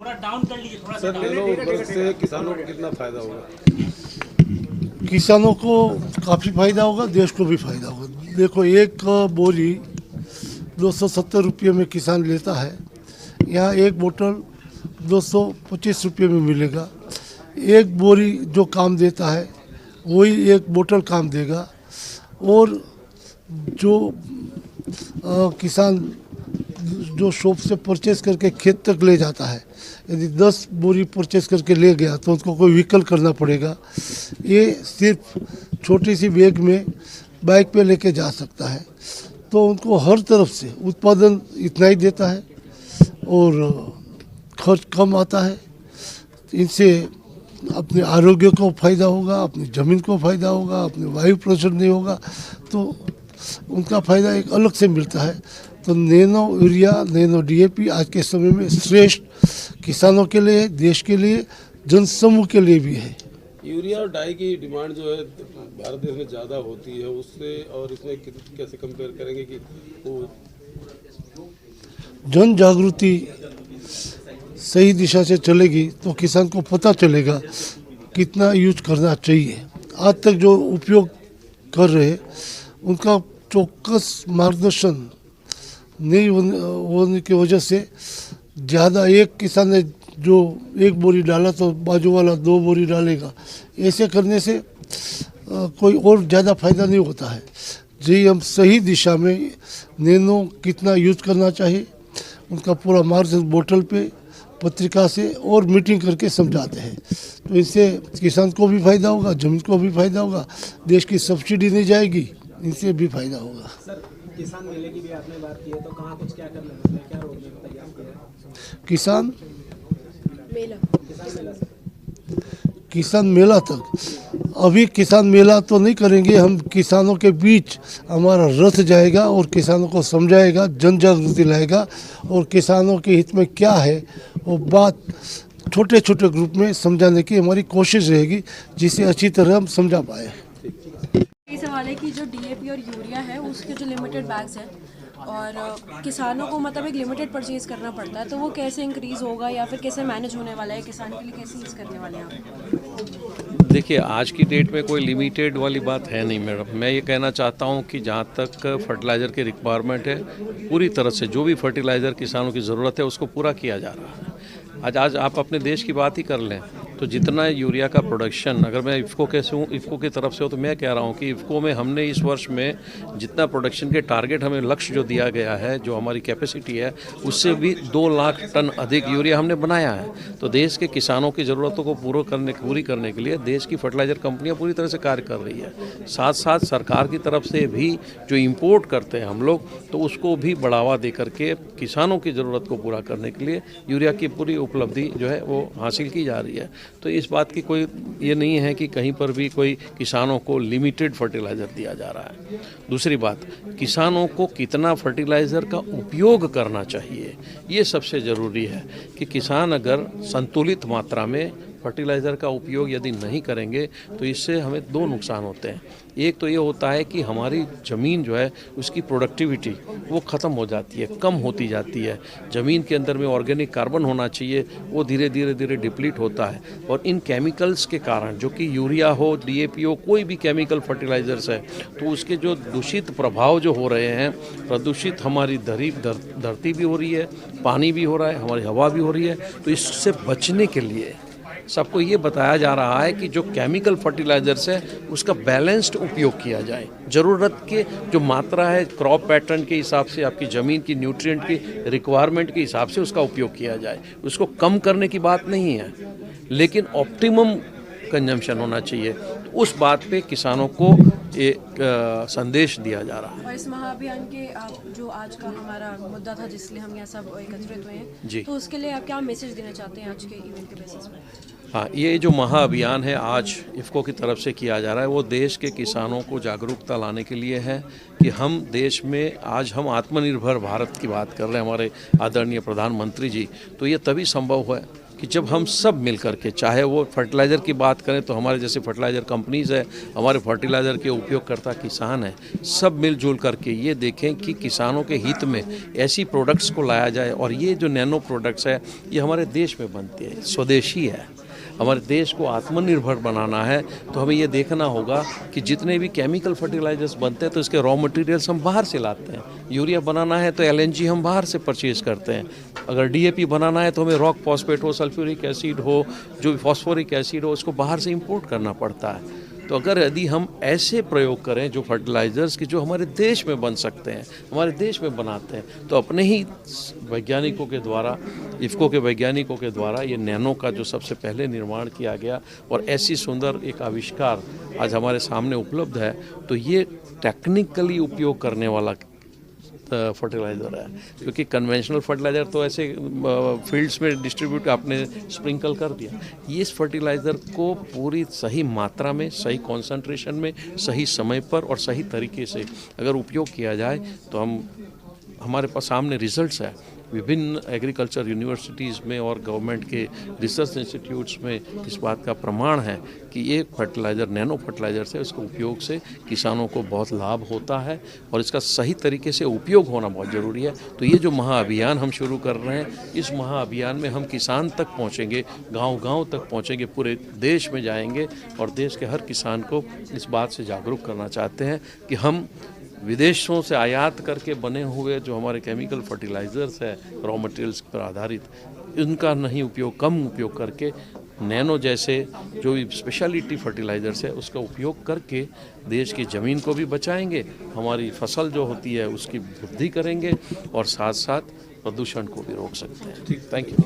थोड़ा डाउन कर लीजिए, थोड़ा सा सर, डाउन। नैनो उर्वरक से किसानों को कितना फायदा होगा? किसानों को काफ़ी फायदा होगा, देश को भी फायदा होगा। देखो, एक बोरी 270 रुपये में किसान लेता है, यहाँ एक बोतल 225 रुपये में मिलेगा। एक बोरी जो काम देता है वही एक बोतल काम देगा। और जो किसान जो शॉप से परचेज करके खेत तक ले जाता है, यदि 10 बोरी परचेज करके ले गया तो उसको कोई व्हीकल करना पड़ेगा। ये सिर्फ छोटी सी बैग में बाइक पे लेके जा सकता है, तो उनको हर तरफ से उत्पादन इतना ही देता है और खर्च कम आता है। इनसे अपने आरोग्य को फ़ायदा होगा, अपनी ज़मीन को फ़ायदा होगा, अपने वायु प्रदूषण नहीं होगा, तो उनका फ़ायदा एक अलग से मिलता है। तो नैनो यूरिया, नैनो डीएपी आज के समय में श्रेष्ठ किसानों के लिए, देश के लिए, जनसमूह के लिए भी है। यूरिया और डाई की डिमांड जो है भारत देश में ज़्यादा होती है, उससे और इसमें कैसे कंपेयर करेंगे कि वो जन जागृति सही दिशा से चलेगी तो किसान को पता चलेगा कितना यूज करना चाहिए। आज तक जो उपयोग कर रहे उनका चौकस मार्गदर्शन नहीं होने की वजह से ज़्यादा, एक किसान ने जो एक बोरी डाला तो बाजू वाला 2 बोरी डालेगा, ऐसे करने से कोई और ज़्यादा फायदा नहीं होता है। जी, हम सही दिशा में नैनो कितना यूज करना चाहिए उनका पूरा मार्गदर्शन बोतल पे, पत्रिका से और मीटिंग करके समझाते हैं। तो इससे किसान को भी फायदा होगा, जमीन को भी फायदा होगा, देश की सब्सिडी नहीं जाएगी, इनसे भी फायदा होगा। सर, किसान मेले की भी आपने बात की है, तो कहाँ कुछ क्या करना है, क्या रोड मैप तैयार किया है? किसान मेला तक अभी किसान मेला तो नहीं करेंगे हम। किसानों के बीच हमारा रथ जाएगा और किसानों को समझाएगा, जन जागृति लाएगा और किसानों के हित में क्या है वो बात छोटे छोटे ग्रुप में समझाने की हमारी कोशिश रहेगी, जिसे अच्छी तरह हम समझा पाए। ये सवाल है कि जो डीएपी और यूरिया है उसके जो लिमिटेड बैग्स हैं और किसानों को मतलब एक लिमिटेड परचेज करना पड़ता है, तो वो कैसे इंक्रीज़ होगा या फिर कैसे मैनेज होने वाला है, किसान के लिए कैसे यूज़ करने वाले हैं आप? देखिए, आज की डेट में कोई लिमिटेड वाली बात है नहीं मैडम। मैं ये कहना चाहता हूँ कि जहाँ तक फर्टिलाइज़र की रिक्वायरमेंट है, पूरी तरह से जो भी फर्टिलाइज़र किसानों की ज़रूरत है उसको पूरा किया जा रहा है। आज आप अपने देश की बात ही कर लें तो जितना यूरिया का प्रोडक्शन, अगर मैं इफ़को इफ़को की तरफ से हो तो मैं कह रहा हूँ कि इफ़को में हमने इस वर्ष में जितना प्रोडक्शन के टारगेट हमें लक्ष्य जो दिया गया है, जो हमारी कैपेसिटी है, उससे भी 2 लाख टन अधिक यूरिया हमने बनाया है। तो देश के किसानों की ज़रूरतों को पूरी करने के लिए देश की फर्टिलाइज़र कंपनियाँ पूरी तरह से कार्य कर रही है। साथ साथ सरकार की तरफ से भी जो इम्पोर्ट करते हैं हम लोग, तो उसको भी बढ़ावा दे करके किसानों की ज़रूरत को पूरा करने के लिए यूरिया की पूरी उपलब्धि जो है वो हासिल की जा रही है। तो इस बात की कोई ये नहीं है कि कहीं पर भी कोई किसानों को लिमिटेड फर्टिलाइज़र दिया जा रहा है। दूसरी बात, किसानों को कितना फर्टिलाइज़र का उपयोग करना चाहिए, ये सबसे ज़रूरी है कि किसान अगर संतुलित मात्रा में फर्टिलाइज़र का उपयोग यदि नहीं करेंगे तो इससे हमें 2 नुकसान होते हैं। एक तो ये होता है कि हमारी ज़मीन जो है उसकी प्रोडक्टिविटी वो ख़त्म हो जाती है, कम होती जाती है। ज़मीन के अंदर में ऑर्गेनिक कार्बन होना चाहिए, वो धीरे धीरे डिप्लीट होता है। और इन केमिकल्स के कारण, जो कि यूरिया हो, डीएपी हो, कोई भी केमिकल फर्टिलाइज़र्स है, तो उसके जो दूषित प्रभाव जो हो रहे हैं, प्रदूषित हमारी धरती भी हो रही है, पानी भी हो रहा है, हमारी हवा भी हो रही है। तो इससे बचने के लिए सबको ये बताया जा रहा है कि जो केमिकल फर्टिलाइज़र्स है उसका बैलेंस्ड उपयोग किया जाए। ज़रूरत के जो मात्रा है, क्रॉप पैटर्न के हिसाब से, आपकी ज़मीन की न्यूट्रिएंट की रिक्वायरमेंट के हिसाब से उसका उपयोग किया जाए। उसको कम करने की बात नहीं है, लेकिन ऑप्टिमम कंजम्पशन होना चाहिए। तो उस बात पे किसानों को एक संदेश दिया जा रहा है। और इस महाअभियान के जो आज का हमारा मुद्दा था जिसलिए हम यहाँ सब एकत्रित हुए हैं जी, तो उसके लिए आप क्या मैसेज देना चाहते हैं आज के इवेंट के बेसिस पे? हाँ, ये जो महाअभियान है आज इफ़को की तरफ से किया जा रहा है, वो देश के किसानों को जागरूकता लाने के लिए है कि हम देश में आज हम आत्मनिर्भर भारत की बात कर रहे हैं, हमारे आदरणीय प्रधानमंत्री जी। तो ये तभी संभव है कि जब हम सब मिल करके, चाहे वो फर्टिलाइज़र की बात करें तो हमारे जैसे फर्टिलाइज़र कंपनीज़ है, हमारे फर्टिलाइज़र के उपयोगकर्ता किसान हैं, सब मिलजुल करके ये देखें कि किसानों के हित में ऐसी प्रोडक्ट्स को लाया जाए। और ये जो नैनो प्रोडक्ट्स है ये हमारे देश में बनती है, स्वदेशी है। हमारे देश को आत्मनिर्भर बनाना है तो हमें ये देखना होगा कि जितने भी केमिकल फर्टिलाइजर्स बनते हैं तो इसके रॉ मटेरियल्स हम बाहर से लाते हैं। यूरिया बनाना है तो LNG हम बाहर से परचेज़ करते हैं। अगर DAP बनाना है तो हमें रॉक फॉस्फेट हो, सल्फ्यूरिक एसिड हो, जो भी फॉस्फोरिक एसिड हो, उसको बाहर से इंपोर्ट करना पड़ता है। तो अगर यदि हम ऐसे प्रयोग करें जो फर्टिलाइज़र्स की जो हमारे देश में बन सकते हैं, हमारे देश में बनाते हैं, तो अपने ही वैज्ञानिकों के द्वारा, इफ़को के वैज्ञानिकों के द्वारा ये नैनो का जो सबसे पहले निर्माण किया गया और ऐसी सुंदर एक आविष्कार आज हमारे सामने उपलब्ध है, तो ये टेक्निकली उपयोग करने वाला फर्टिलाइज़र है। क्योंकि कन्वेंशनल फर्टिलाइज़र तो ऐसे फील्ड्स में डिस्ट्रीब्यूट आपने स्प्रिंकल कर दिया। ये इस फर्टिलाइज़र को पूरी सही मात्रा में, सही कॉन्सेंट्रेशन में, सही समय पर और सही तरीके से अगर उपयोग किया जाए तो हमारे पास सामने रिजल्ट्स है। विभिन्न एग्रीकल्चर यूनिवर्सिटीज़ में और गवर्नमेंट के रिसर्च इंस्टीट्यूट्स में इस बात का प्रमाण है कि ये फर्टिलाइज़र, नैनो फर्टिलाइज़र से, उसके उपयोग से किसानों को बहुत लाभ होता है और इसका सही तरीके से उपयोग होना बहुत ज़रूरी है। तो ये जो महाअभियान हम शुरू कर रहे हैं, इस महाअभियान में हम किसान तक पहुँचेंगे, गांव-गांव तक पहुँचेंगे, पूरे देश में जाएंगे और देश के हर किसान को इस बात से जागरूक करना चाहते हैं कि हम विदेशों से आयात करके बने हुए जो हमारे केमिकल फर्टिलाइज़र्स है, रॉ मटेरियल्स पर आधारित, इनका नहीं उपयोग, कम उपयोग करके नैनो जैसे जो भी स्पेशलिटी फर्टिलाइज़र्स है उसका उपयोग करके देश की ज़मीन को भी बचाएंगे, हमारी फसल जो होती है उसकी वृद्धि करेंगे और साथ साथ प्रदूषण को भी रोक सकते हैं। ठीक, थैंक यू।